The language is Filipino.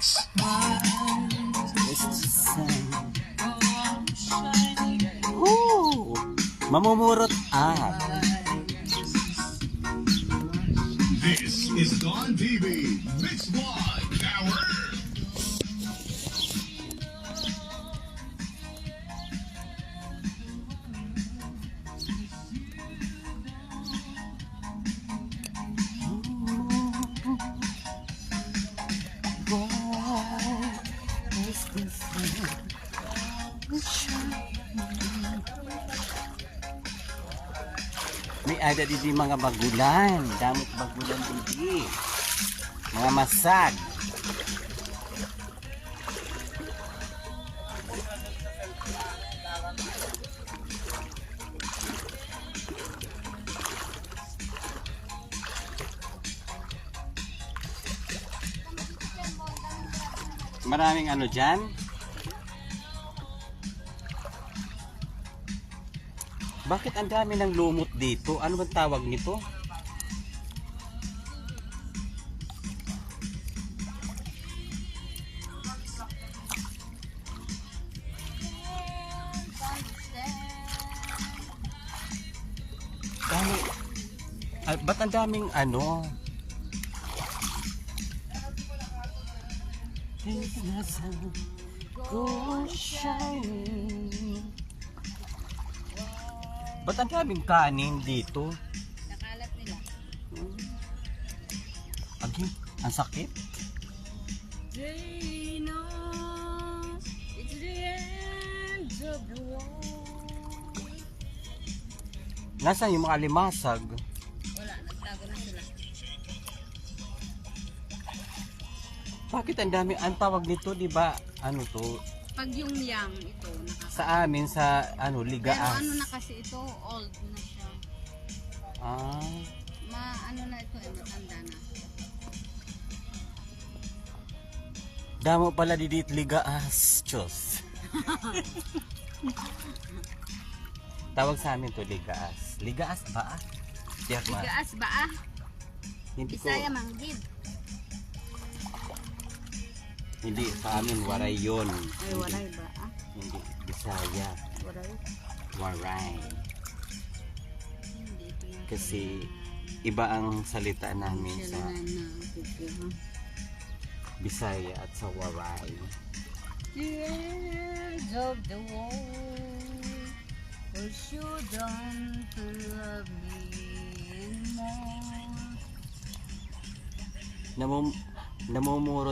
It's the sun. Ooh, mamumurot up. This is Dawn TV Mix Vlog Power. May ada di mga bagulan. Damot bagulan di. Mga masag. Maraming ano dyan. Bakit ang dami ng lumot dito? Ano bang tawag nito? Dami. Ba't ang daming ano? Go shining. Ba't ang daming kanin dito? Nakalat nila. Agi, ang sakit. They know it's the end of the world. Nasaan yung mga limasag? Wala, nagtago na sila. Bakit ang dami? Ang tawag nito, di ba? Ano to? Pag yung yang ito, Sa amin, sa ano, pero ligaas. ano na kasi ito, old na siya. Ah, Ano na ito, matanda na. damo pala didit ligaas. Diyos. Tawag sa amin to ligaas. Ligaas ba? Tiyak ma. Gaas ba ah? Hindi ko, Bisaya manggid. hindi sa amin waray yun. Ay, waray ba ah? Hindi, Bisaya. Waray. Waray. Hindi ito yung Kasi iba ang salita namin sa na kukuha. Bisaya at sa Waray. The end of the world, for you don't love me anymore. Namumurot